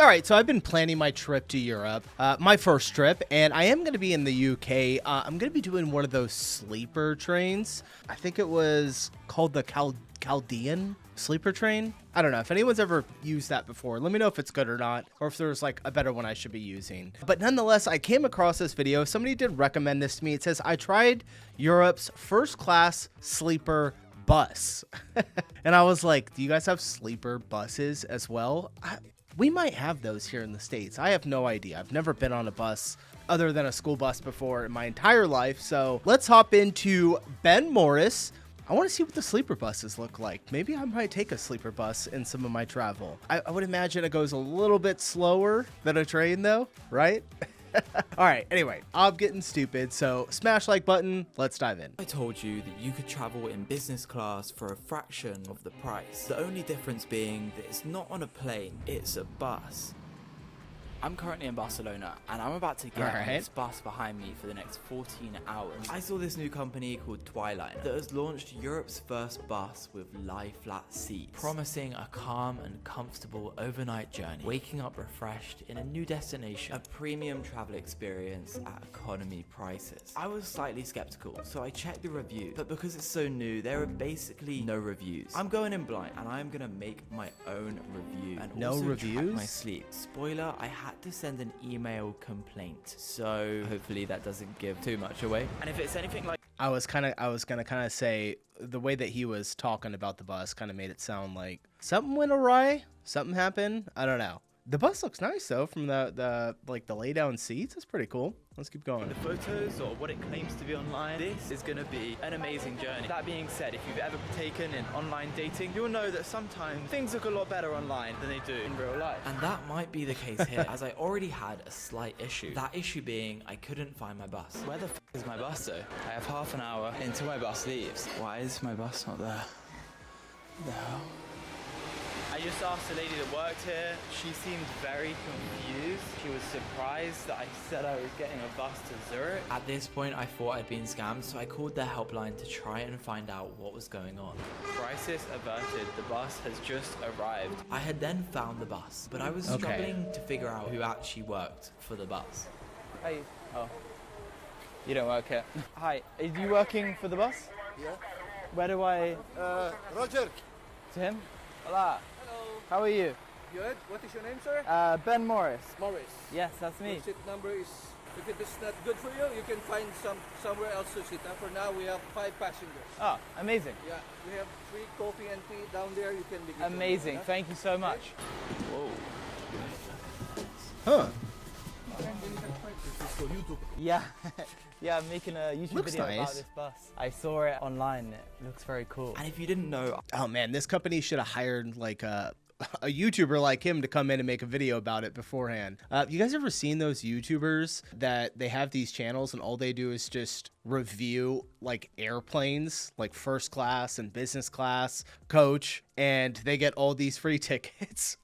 All right, so I've been planning my trip to Europe, my first trip, and I am going to be in the UK. I'm going to be doing one of those sleeper trains. I think it was called the Chaldean sleeper train. I don't know if anyone's ever used that before. Let me know if it's good or not, or if there's like a better one I should be using. But nonetheless, I came across this video. Somebody did recommend this to me. It says, I tried Europe's first class sleeper bus. And I was like, do you guys have sleeper buses as well? We might have those here in the States. I have no idea. I've never been on a bus other than a school bus before in my entire life. So let's hop into Ben Morris. I want to see what the sleeper buses look like. Maybe I might take a sleeper bus in some of my travel. I would imagine it goes a little bit slower than a train though, right? All right, anyway, I'm getting stupid, so smash like button, let's dive in. I told you that you could travel in business class for a fraction of the price. The only difference being that it's not on a plane, it's a bus. I'm currently in Barcelona and I'm about to get on this bus behind me for the next 14 hours. I saw this new company called Twilight that has launched Europe's first bus with lie flat seats, promising a calm and comfortable overnight journey, waking up refreshed in a new destination, a premium travel experience at economy prices. I was slightly skeptical, so I checked the review, but because it's so new, there are basically no reviews. I'm going in blind and I'm gonna make my own review and also track my sleep. Spoiler, I had to send an email complaint, so hopefully that doesn't give too much away. And if it's anything like I was gonna kind of say the way that he was talking about the bus kind of made it sound like something went awry, something happened. I don't know. The bus looks nice though, from the lay down seats. It's pretty cool. Let's keep going. The photos or what it claims to be online, this is going to be an amazing journey. That being said, if you've ever taken in online dating, you'll know that sometimes things look a lot better online than they do in real life. And that might be the case here, as I already had a slight issue. That issue being I couldn't find my bus. Where the f is my bus though? I have half an hour until my bus leaves. Why is my bus not there? The hell? I just asked the lady that worked here. She seemed very confused. She was surprised that I said I was getting a bus to Zurich. At this point, I thought I'd been scammed, so I called their helpline to try and find out what was going on. Crisis averted. The bus has just arrived. I had then found the bus, but I was struggling to figure out who actually worked for the bus. Hey. Oh. You don't work here. Hi. Are you working for the bus? Yeah. Where do I... Roger. To him? Hola. How are you? Good. What is your name, sir? Ben Morris. Morris. Yes, that's me. Your seat number is, if it is not good for you, you can find somewhere else to sit. For now, we have 5 passengers. Oh, amazing. Yeah, we have 3 coffee and tea down there. You can begin. Amazing. Yeah? Thank you so much. Whoa. Huh. This is for YouTube. Yeah. Yeah, I'm making a YouTube Looks video nice. about this bus. I saw it online. It looks very cool. And if you didn't know, Oh man, this company should have hired like a YouTuber like him to come in and make a video about it beforehand. You guys ever seen those YouTubers that they have these channels and all they do is just review like airplanes, like first class and business class, coach, and they get all these free tickets?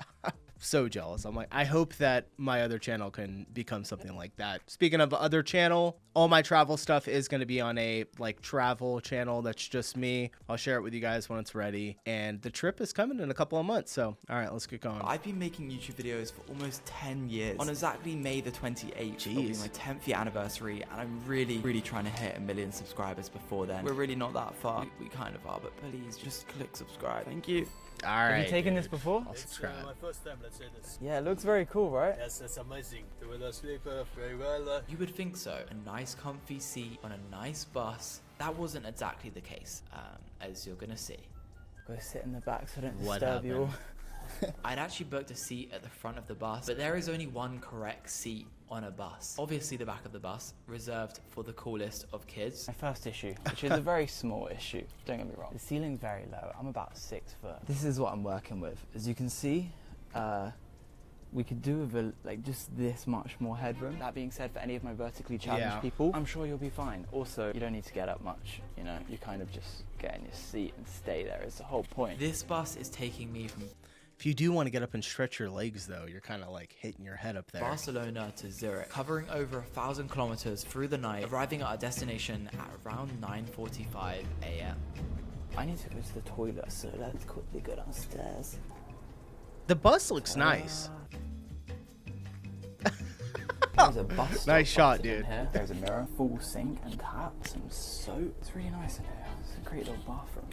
So jealous. I'm like, I hope that my other channel can become something like that. Speaking of other channel, all my travel stuff is going to be on a like travel channel that's just me. I'll share it with you guys when it's ready, and the trip is coming in a couple of months. So all right, let's get going. I've been making YouTube videos for almost 10 years. On exactly May the 28th, it'll be my 10th year anniversary, and I'm really trying to hit 1 million subscribers before then. We're really not that far. We kind of are, but please just click subscribe. Thank you. All right. Have you taken this before? I'll subscribe. My first time, let's say this. Yeah, it looks very cool, right? Yes, that's amazing. The weather sleeper, very well. You would think so. A nice comfy seat on a nice bus. That wasn't exactly the case, as you're gonna see. Go sit in the back so I don't What disturb you all. I'd actually booked a seat at the front of the bus, but there is only one correct seat on a bus. Obviously the back of the bus, reserved for the coolest of kids. My first issue, which is a very small issue, don't get me wrong. The ceiling's very low. I'm about 6 foot. This is what I'm working with. As you can see, we could do with just this much more headroom. That being said, for any of my vertically challenged people, I'm sure you'll be fine. Also, you don't need to get up much, you know, you kind of just get in your seat and stay there is the whole point. This bus is taking me from If you do want to get up and stretch your legs, though, you're kind of like hitting your head up there. Barcelona to Zurich, covering over 1,000 kilometers through the night, arriving at our destination at around 9:45 a.m. I need to go to the toilet, so let's quickly go downstairs. The bus looks nice. There's a bus stop Nice shot, button in dude. Here. There's a mirror, full sink and tap, some soap. It's really nice in here. It's a great little bathroom.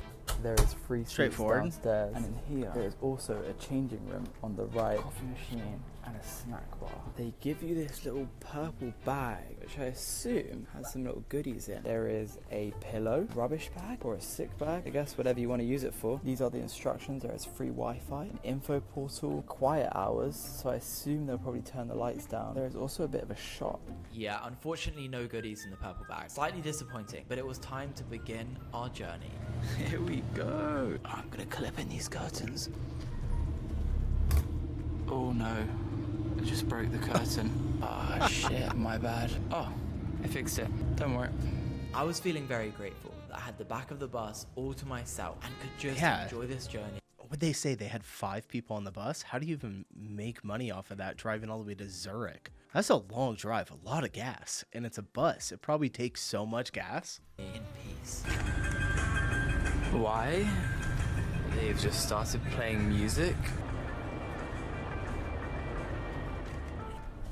There is free seats Straightforward. downstairs, and in here there is also a changing room on the right, coffee machine, and a snack bar. They give you this little purple bag, which I assume has some little goodies in. There is a pillow, rubbish bag, or a sick bag, I guess whatever you want to use it for. These are the instructions. There is free Wi-Fi, an info portal, quiet hours, so I assume they'll probably turn the lights down. There is also a bit of a shop. Yeah, unfortunately no goodies in the purple bag. Slightly disappointing, but it was time to begin our journey. Here we go. I'm gonna clip in these curtains. Oh no, I just broke the curtain. Ah, shit, my bad. Oh, I fixed it. Don't worry. I was feeling very grateful that I had the back of the bus all to myself and could just Yeah. enjoy this journey. Would they say they had 5 people on the bus? How do you even make money off of that driving all the way to Zurich? That's a long drive, a lot of gas, and it's a bus. It probably takes so much gas. In peace. Why? They've just started playing music.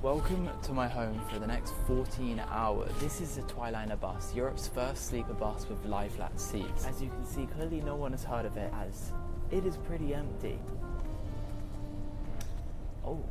Welcome to my home for the next 14 hours. This is the Twiliner bus, Europe's first sleeper bus with lie-flat seats. As you can see, clearly no one has heard of it, as it is pretty empty. Oh.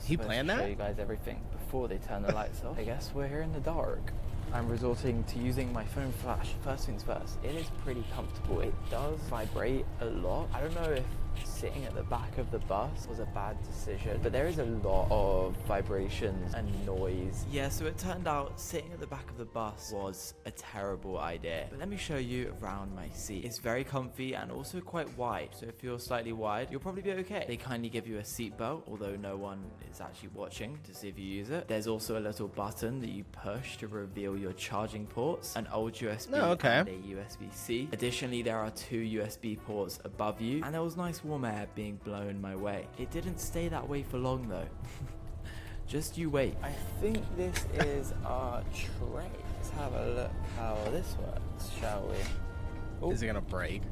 He planned Show that? you guys everything before they turn the lights off. I guess we're here in the dark. I'm resorting to using my phone flash. First things first, it is pretty comfortable. It does vibrate a lot. I don't know if sitting at the back of the bus was a bad decision, but there is a lot of vibrations and noise. Yeah, so it turned out sitting at the back of the bus was a terrible idea. But let me show you around my seat. It's very comfy and also quite wide. So if you're slightly wide, you'll probably be okay. They kindly give you a seat belt, although no one is actually watching to see if you use it. There's also a little button that you push to reveal your charging ports, an old USB and a USB-C. Additionally, there are 2 USB ports above you, and there was nice warm air being blown my way. It didn't stay that way for long though. Just you wait. I think this is our tray. Let's have a look how this works, shall we? Oh, Is it gonna break?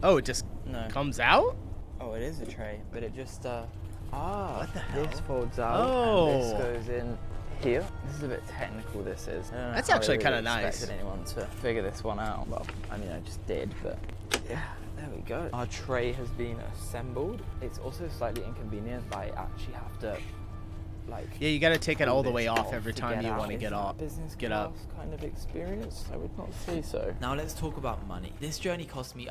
Oh, it just no. comes out? Oh, it is a tray, but it just What the hell? this folds out Oh. and this goes in here. This is a bit technical, this is. I don't know That's how actually they kinda really nice. expected anyone to figure this one out. Well, I mean, I just did, but yeah, there we go. Our tray has been assembled. It's also slightly inconvenient that I actually have to, like, Yeah, you gotta take it pull all the this way off off every to time get you out. want to Is get that off. business Get up. class kind of experience? I would not say so. Now let's talk about money. This journey cost me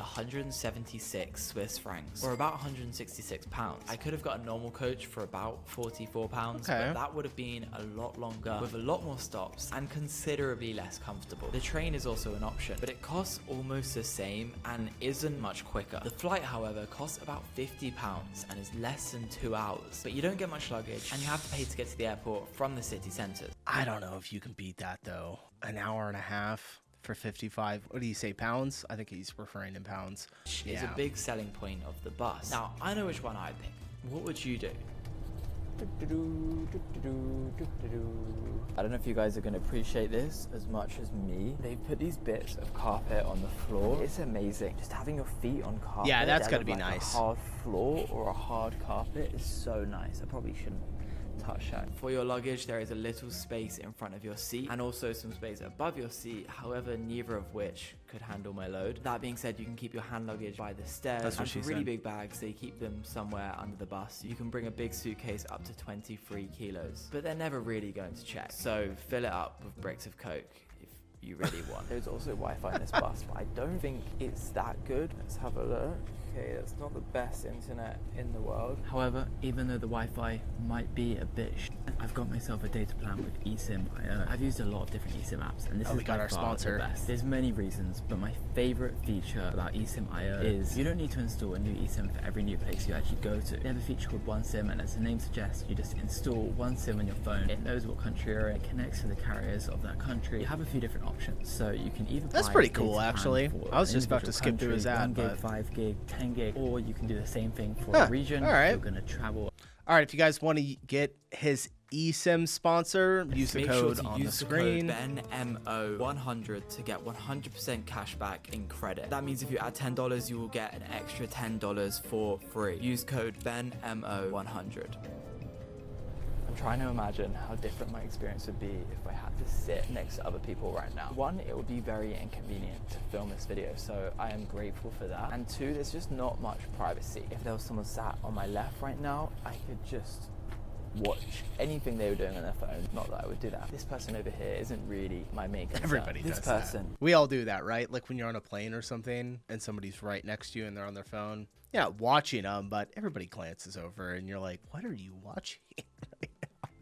176 Swiss francs, or about 166 pounds. I could have got a normal coach for about 44 pounds, Okay. but that would have been a lot longer, with a lot more stops, and considerably less comfortable. The train is also an option, but it costs almost the same and isn't much quicker. The flight, however, costs about 50 pounds and is less than 2 hours, but you don't get much luggage, and you have to pay to get to the airport from the city centres. I don't know if you can beat that though. An hour and a half for 55. What do you say, pounds? I think he's referring in pounds. Is a big selling point of the bus. Now, I know which one I'd pick. What would you do? I don't know if you guys are going to appreciate this as much as me. They've put these bits of carpet on the floor. It's amazing. Just having your feet on carpet. Yeah, that's instead gotta of, be like, nice. A hard floor or a hard carpet is so nice. I probably shouldn't touch that. For your luggage, there is a little space in front of your seat and also some space above your seat, however, neither of which could handle my load. That being said, you can keep your hand luggage by the stairs. That's what and she for really said. big bags, they keep them somewhere under the bus. You can bring a big suitcase up to 23 kilos, but they're never really going to check. So fill it up with bricks of Coke if you really want. There's also Wi-Fi in this bus, but I don't think it's that good. Let's have a look. Okay, that's not the best internet in the world. However, even though the Wi-Fi might be a bit I've got myself a data plan with eSIM.io. I've used a lot of different eSIM apps, and this Oh, is we got by our far sponsor. the best. There's many reasons, but my favorite feature about eSIM.io is you don't need to install a new eSIM for every new place you actually go to. They have a feature called One SIM, and as the name suggests, you just install one SIM on your phone. It knows what country you're in, it connects to the carriers of that country. You have a few different options, so you can either That's buy pretty a cool, data plan actually. for I was an just about to individual skip through his country, ad, 1 gig, but 5 gig, 10 gig, or you can do the same thing for Huh, a region. all right. If you're going to travel. All right, if you guys want to get his eSIM sponsor, use the Make code sure to on the use screen. the code BENMO100 to get 100% cash back in credit. That means if you add $10, you will get an extra $10 for free. Use code BENMO100. I'm trying to imagine how different my experience would be if I had to sit next to other people right now. One, it would be very inconvenient to film this video, so I am grateful for that. And two, there's just not much privacy. If there was someone sat on my left right now, I could just watch anything they were doing on their phone. Not that I would do that. This person over here isn't really my main concern. Everybody this does person. that. We all do that, right? Like when you're on a plane or something and somebody's right next to you and they're on their phone. Yeah, watching them, but everybody glances over and you're like, what are you watching?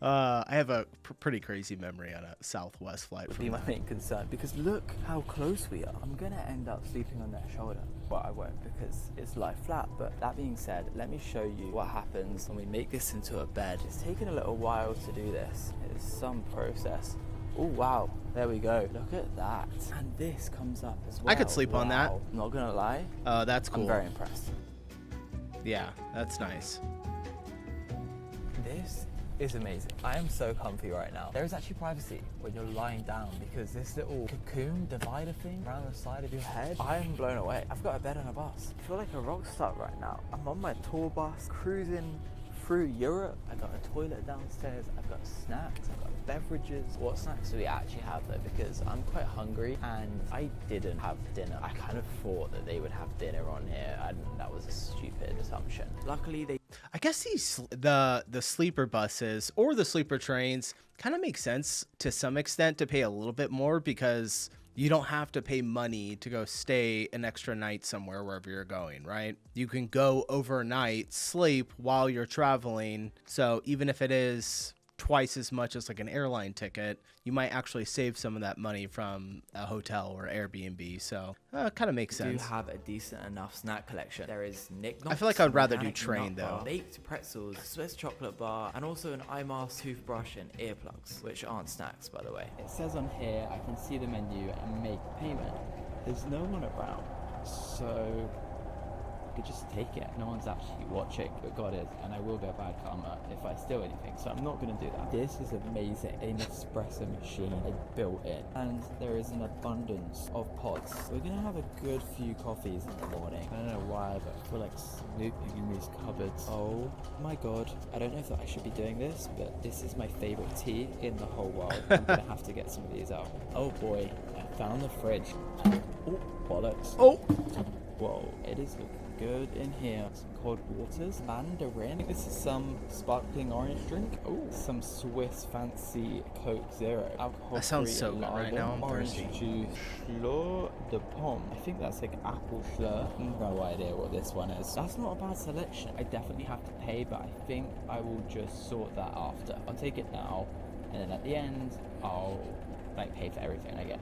I have a pretty crazy memory on a Southwest flight. Would be my main concern, because look how close we are. I'm gonna end up sleeping on their shoulder. Well, I won't, because it's lie flat. But that being said, let me show you what happens when we make this into a bed. It's taken a little while to do this. It's some process. Oh wow, there we go. Look at that. And this comes up as well. I could sleep on that. I'm not gonna lie. That's cool. I'm very impressed. Yeah, that's nice. This is amazing. I am so comfy right now. There is actually privacy when you're lying down, because this little cocoon divider thing around the side of your head, I am blown away. I've got a bed on a bus. I feel like a rock star right now. I'm on my tour bus cruising through Europe. I've got a toilet downstairs. I've got snacks. I've got beverages. What snacks do we actually have though? Because I'm quite hungry and I didn't have dinner. I kind of thought that they would have dinner on here, and that was a stupid assumption. Luckily they... I guess the sleeper buses or the sleeper trains kind of make sense to some extent to pay a little bit more, because you don't have to pay money to go stay an extra night somewhere wherever you're going, right? You can go overnight, sleep while you're traveling. So even if it is twice as much as like an airline ticket, you might actually save some of that money from a hotel or Airbnb. So it kind of makes sense. Do have a decent enough snack collection. There is Nick I feel like I'd rather do organic train nut bar, though. baked pretzels, Swiss chocolate bar, and also an eye mask, toothbrush, and earplugs, which aren't snacks, by the way. It says on here I can see the menu and make payment. There's no one around, so I could just take it. No one's actually watching, but God is, and I will get bad karma if I steal anything, so I'm not going to do that. This is amazing. An espresso machine built in, and there is an abundance of pods. We're going to have a good few coffees in the morning. I don't know why, but I feel like snooping in these cupboards. Oh my God. I don't know if I should be doing this, but this is my favorite tea in the whole world. I'm going to have to get some of these out. Oh boy, I found the fridge. Oh, bollocks. Oh! Whoa, it is looking good in here. Some cold waters, mandarin. This is some sparkling orange drink. Oh, some Swiss fancy Coke Zero. Alcohol. That sounds so good right now. I'm orange thirsty. juice. Schlur de pomme. I think that's like apple schlur. No idea what this one is. That's not a bad selection. I definitely have to pay, but I think I will just sort that after. I'll take it now, and then at the end, I'll like pay for everything I get.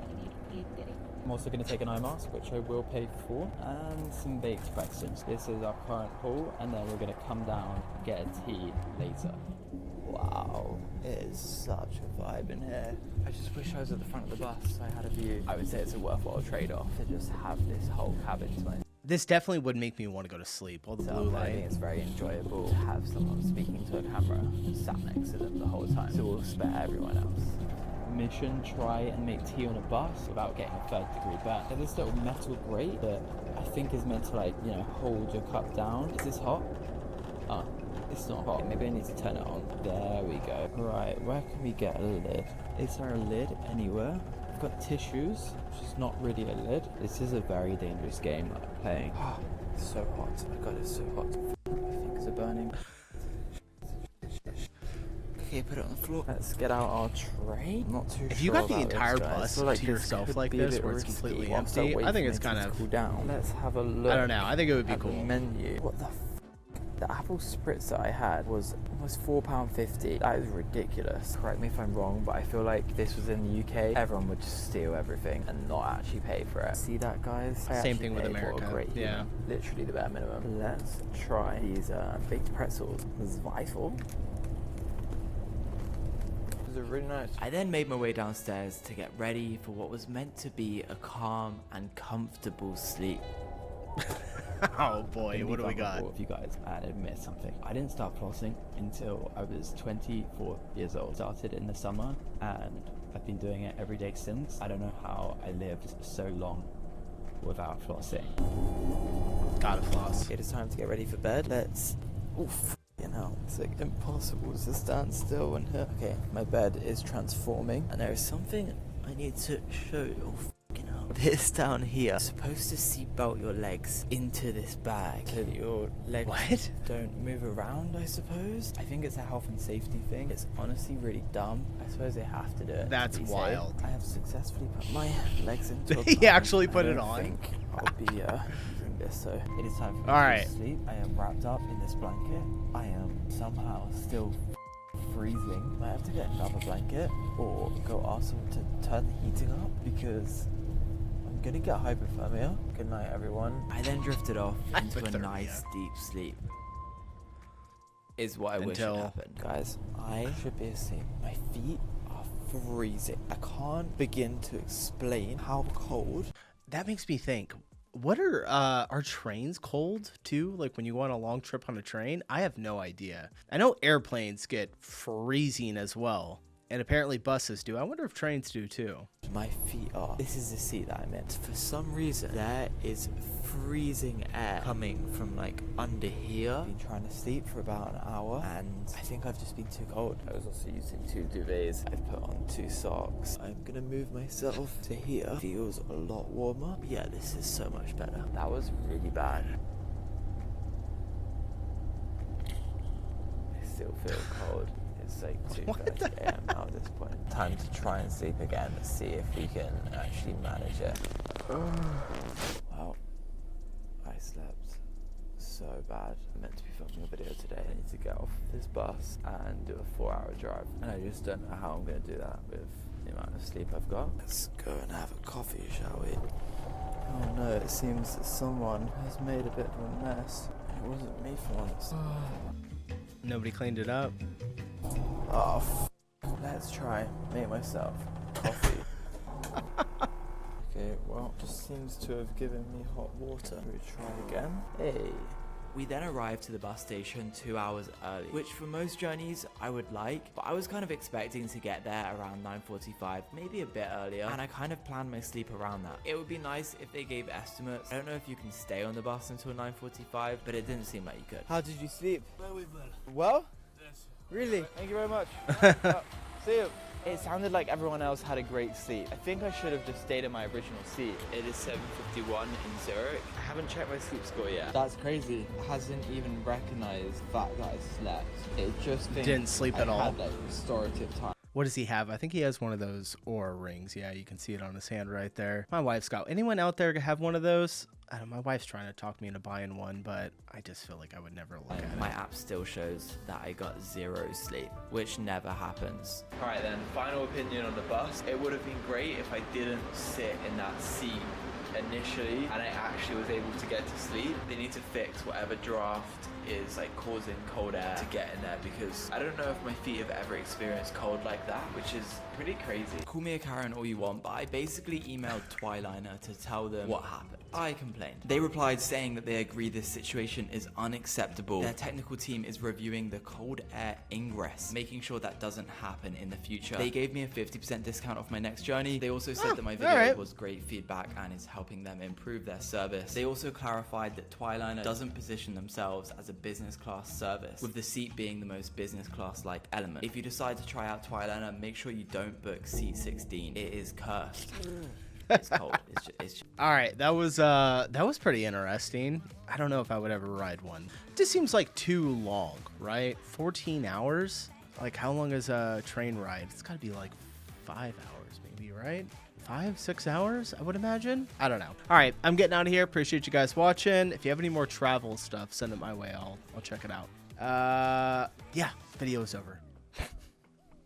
I'm also going to take an eye mask, which I will pay for, and some baked pretzels. This is our current haul, and then we're going to come down and get a tea later. Wow, it is such a vibe in here. I just wish I was at the front of the bus so I had a view. I would say it's a worthwhile trade-off to just have this whole cabin to myself. This definitely would make me want to go to sleep. All the blue I light. think it's very enjoyable to have someone speaking to a camera sat next to them the whole time, so we'll spare everyone else. Mission: try and make tea on a bus without getting a third-degree burn. There's this little metal grate that I think is meant to, like, you know, hold your cup down. Is this hot? Oh, it's not hot. Maybe I need to turn it on. There we go. Right, where can we get a lid? Is there a lid anywhere? I've got tissues, which is not really a lid. This is a very dangerous game that I'm playing. Oh, it's so hot. Oh my God, it's so hot. My fingers are burning. Okay, put it on the floor. Let's get out our tray. I'm not too If sure you got the about this, entire guys. bus I feel like to this yourself could like be a this, bit where it's risky completely once that empty, wait I think for it's me to kind of... cool down. Let's have a look. I don't know. I think it would be at cool. The menu. What the The apple spritz that I had was almost £4.50. That is ridiculous. Correct me if I'm wrong, but I feel like this was in the UK, everyone would just steal everything and not actually pay for it. See that, guys? I Same actually thing with paid for a America. great Yeah. human. Literally the bare minimum. Let's try these baked pretzels. Zweifel. These are really nice. I then made my way downstairs to get ready for what was meant to be a calm and comfortable sleep. Oh boy, Gonna what be do we got? vulnerable with you guys and admit something. I didn't start flossing until I was 24 years old. Started in the summer and I've been doing it every day since. I don't know how I lived so long without flossing. Gotta floss. It is time to get ready for bed. Let's... Oof. You know, It's like impossible to stand still in here. Okay, my bed is transforming, and there is something I need to show you. Fucking hell. This down here, supposed to seatbelt your legs into this bag so that your legs don't move around, I suppose. I think it's a health and safety thing. It's honestly really dumb. I suppose they have to do it. That's to be wild. safe. I have successfully put my legs into a He bag. actually put I it don't on. think I'll be using this, so it is time for me All to right. sleep. I am wrapped up in this blanket. I am somehow still freezing. I have to get another blanket or go ask someone to turn the heating up because I'm gonna get hypothermia. Good night, everyone. I then drifted off into a Hypothermia. nice deep sleep. Is what I wish Until- had happened. Guys, I should be asleep. My feet are freezing. I can't begin to explain how cold. That makes me think, what are trains cold too? Like when you go on a long trip on a train? I have no idea. I know airplanes get freezing as well. And apparently buses do. I wonder if trains do too. My feet are. This is the seat that I'm in. For some reason, there is freezing air coming from like under here. I've been trying to sleep for about an hour, and I think I've just been too cold. I was also using 2 duvets. I've put on 2 socks. I'm gonna move myself to here. Feels a lot warmer. Yeah, this is so much better. That was really bad. I still feel cold. It's like 2:30 a.m. now at this point. Time to try and sleep again. Let's see if we can actually manage it. Well, I slept so bad. I'm meant to be filming a video today. I need to get off this bus and do a 4-hour drive. And I just don't know how I'm going to do that with the amount of sleep I've got. Let's go and have a coffee, shall we? Oh no, it seems that someone has made a bit of a mess. It wasn't me for once. Nobody cleaned it up. Oh, let's try make myself coffee. Okay, well, just seems to have given me hot water. We try again. Hey. We then arrived to the bus station 2 hours early, which for most journeys I would like, but I was kind of expecting to get there around 9:45, maybe a bit earlier, and I kind of planned my sleep around that. It would be nice if they gave estimates. I don't know if you can stay on the bus until 9:45, but it didn't seem like you could. How did you sleep? Very well. Well? Yes. Really? Thank you very much. See you. It sounded like everyone else had a great sleep. I think I should have just stayed in my original seat. It is 7:51 in Zurich. I haven't checked my sleep score yet. That's crazy. It hasn't even recognized the fact that I slept. It just thinks Didn't sleep at I all. had like restorative time. What does he have? I think he has one of those Oura rings. Yeah, you can see it on his hand right there. My wife's got. Anyone out there have one of those? I don't know, my wife's trying to talk me into buying one, but I just feel like I would never look at it. My app still shows that I got 0 sleep, which never happens. Alright then, final opinion on the bus. It would have been great if I didn't sit in that seat initially and I actually was able to get to sleep. They need to fix whatever draft is like causing cold air to get in there, because I don't know if my feet have ever experienced cold like that, which is pretty crazy. Call me a Karen all you want, but I basically emailed Twiliner to tell them what happened. I complained. They replied saying that they agree this situation is unacceptable. Their technical team is reviewing the cold air ingress, making sure that doesn't happen in the future. They gave me a 50% discount off my next journey. They also said that my video alright. was great feedback and is helping them improve their service. They also clarified that Twiliner doesn't position themselves as a business class service, with the seat being the most business class like element. If you decide to try out Twiliner, make sure you don't book seat 16. It is cursed. It's cold. It's just All right, that was pretty interesting. I don't know if I would ever ride one. It just seems like too long, right? 14 hours? Like how long is a train ride? It's got to be like 5 hours maybe, right? 5-6 hours, I would imagine. I don't know. All right, I'm getting out of here. Appreciate you guys watching. If you have any more travel stuff, send it my way. I'll check it out. Yeah, video is over.